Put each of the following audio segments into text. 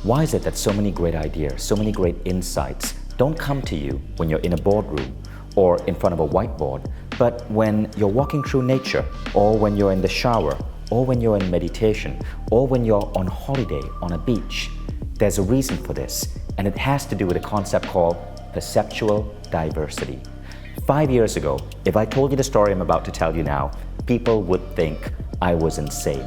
Why is it that so many great ideas, so many great insights don't come to you when you're in a boardroom or in front of a whiteboard, but when you're walking through nature, or when you're in the shower, or when you're in meditation, or when you're on holiday on a beach? There's a reason for this, and it has to do with a concept called perceptual diversity. 5 years ago, if I told you the story I'm about to tell you now, people would think I was insane.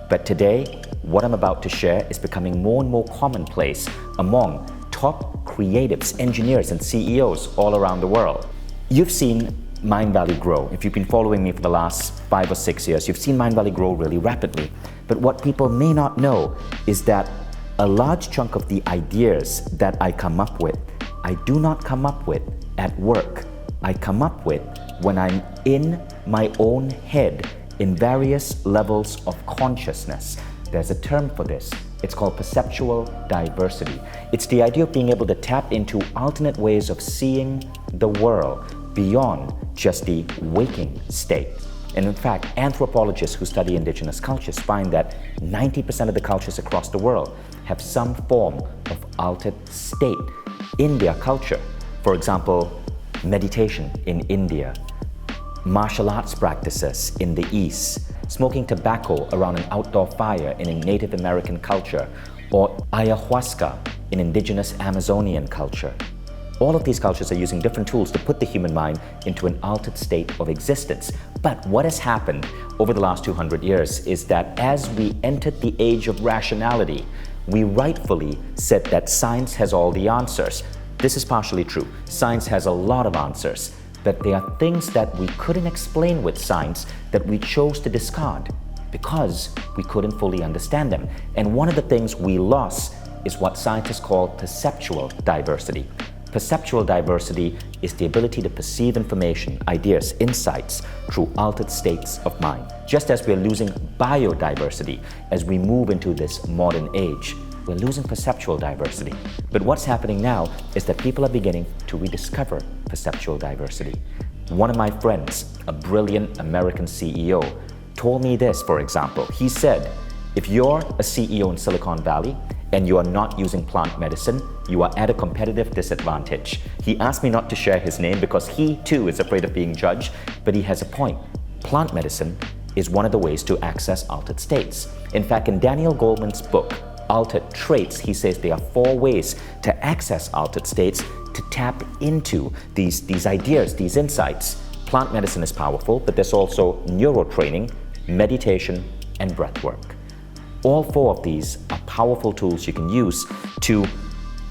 But today, what I'm about to share is becoming more and more commonplace among top creatives, engineers, and CEOs all around the world. You've seen Mindvalley grow. If you've been following me for the last 5 or 6 years, you've seen Mindvalley grow really rapidly. But what people may not know is that a large chunk of the ideas that I come up with, I do not come up with at work. I come up with when I'm in my own head in various levels of consciousness. There's a term for this. It's called perceptual diversity. It's the idea of being able to tap into alternate ways of seeing the world beyond just the waking state. And in fact, anthropologists who study indigenous cultures find that 90% of the cultures across the world have some form of altered state in their culture. For example, meditation in India, martial arts practices in the East, smoking tobacco around an outdoor fire in a Native American culture, or ayahuasca in indigenous Amazonian culture. All of these cultures are using different tools to put the human mind into an altered state of existence. But what has happened over the last 200 years is that as we entered the age of rationality, we rightfully said that science has all the answers. This is partially true. Science has a lot of answers. But there are things that we couldn't explain with science that we chose to discard because we couldn't fully understand them. And one of the things we lost is what scientists call perceptual diversity. Perceptual diversity is the ability to perceive information, ideas, insights through altered states of mind. Just as we're losing biodiversity as we move into this modern age, we're losing perceptual diversity. But what's happening now is that people are beginning to rediscover perceptual diversity. One of my friends, a brilliant American CEO, told me this, for example. He said, if you're a CEO in Silicon Valley and you are not using plant medicine, you are at a competitive disadvantage. He asked me not to share his name because he too is afraid of being judged, but he has a point. Plant medicine is one of the ways to access altered states. In fact, in Daniel Goleman's book, Altered Traits, he says there are 4 ways to access altered states, to tap into these ideas, these insights. Plant medicine is powerful, but there's also neurotraining, meditation, and breath work. All 4 of these are powerful tools you can use to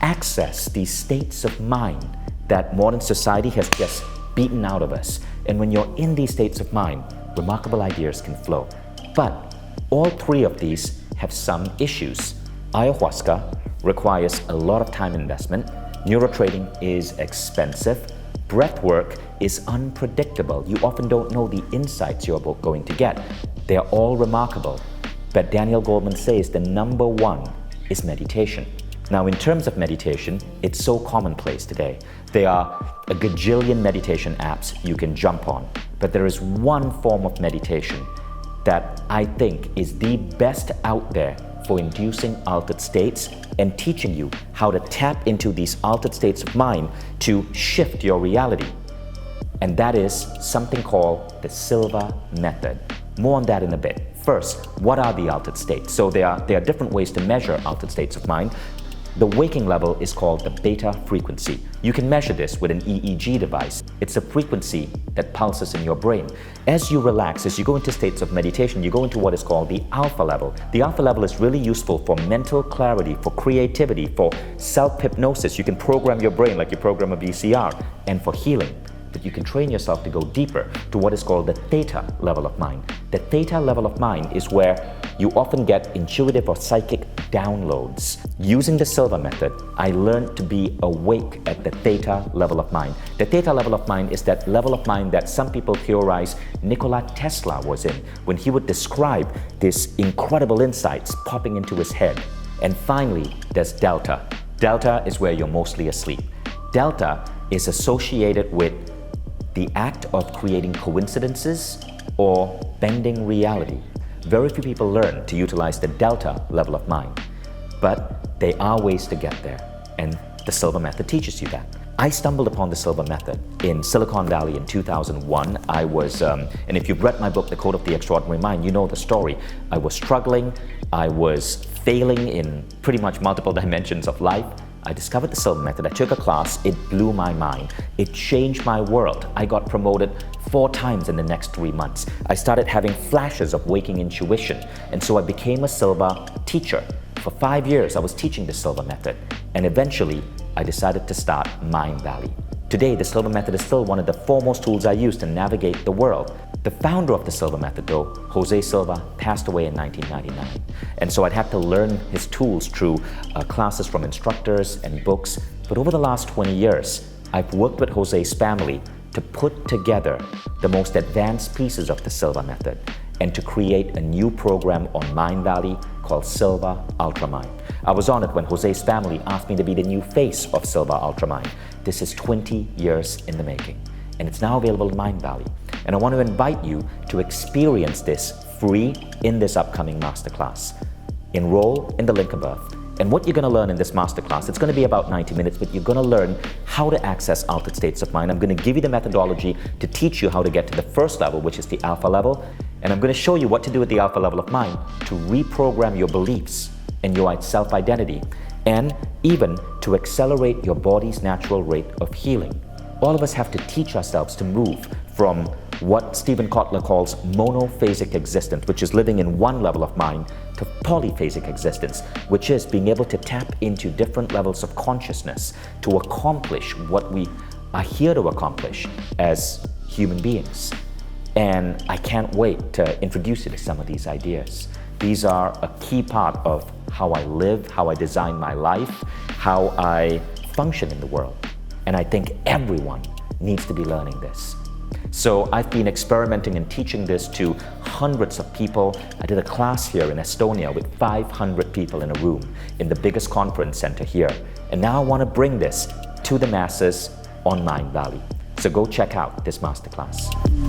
access these states of mind that modern society has just beaten out of us. And when you're in these states of mind, remarkable ideas can flow. But all 3 of these have some issues. Ayahuasca requires a lot of time investment. Neurotraining is expensive. Breath work is unpredictable. You often don't know the insights you're going to get. They're all remarkable. But Daniel Goleman says the number 1 is meditation. Now, in terms of meditation, it's so commonplace today. There are a gajillion meditation apps you can jump on. But there is one form of meditation that I think is the best out there for inducing altered states and teaching you how to tap into these altered states of mind to shift your reality. And that is something called the Silva method. More on that in a bit. First, what are the altered states? So there are different ways to measure altered states of mind. The waking level is called the beta frequency. You can measure this with an EEG device. It's a frequency that pulses in your brain. As you relax, as you go into states of meditation, you go into what is called the alpha level. The alpha level is really useful for mental clarity, for creativity, for self-hypnosis. You can program your brain like you program a VCR, and for healing. But you can train yourself to go deeper to what is called the theta level of mind. The theta level of mind is where you often get intuitive or psychic downloads. Using the Silva method, I learned to be awake at the theta level of mind. The theta level of mind is that level of mind that some people theorize Nikola Tesla was in when he would describe these incredible insights popping into his head. And finally, there's delta. Delta is where you're mostly asleep. Delta is associated with the act of creating coincidences or bending reality. Very few people learn to utilize the delta level of mind. But There are ways to get there, and the Silva Method teaches you that. I stumbled upon the Silva Method in Silicon Valley in 2001. I was, and if you've read my book, The Code of the Extraordinary Mind, you know the story. I was struggling, I was failing in pretty much multiple dimensions of life. I discovered the Silva Method. I took a class. It blew my mind. It changed my world. I got promoted 4 times in the next 3 months. I started having flashes of waking intuition. And so I became a Silva teacher. For 5 years, I was teaching the Silva Method. And eventually, I decided to start Mindvalley. Today, the Silva Method is still one of the foremost tools I use to navigate the world. The founder of the Silva Method, though, Jose Silva, passed away in 1999. And so I'd had to learn his tools through classes from instructors and books. But over the last 20 years, I've worked with Jose's family to put together the most advanced pieces of the Silva Method and to create a new program on Mindvalley called Silva Ultramind. I was honored when Jose's family asked me to be the new face of Silva Ultramind. This is 20 years in the making, and it's now available in Mindvalley. And I want to invite you to experience this free in this upcoming masterclass. Enroll in the link above. And what you're going to learn in this masterclass, it's going to be about 90 minutes, but you're going to learn how to access altered states of mind. I'm going to give you the methodology to teach you how to get to the first level, which is the alpha level. And I'm going to show you what to do at the alpha level of mind to reprogram your beliefs and your self-identity, and even to accelerate your body's natural rate of healing. All of us have to teach ourselves to move from what Stephen Kotler calls monophasic existence, which is living in one level of mind, to polyphasic existence, which is being able to tap into different levels of consciousness to accomplish what we are here to accomplish as human beings. And I can't wait to introduce you to some of these ideas. These are a key part of how I live, how I design my life, how I function in the world. And I think everyone needs to be learning this. So I've been experimenting and teaching this to hundreds of people. I did a class here in Estonia with 500 people in a room in the biggest conference center here. And now I want to bring this to the masses on Mindvalley. So go check out this masterclass.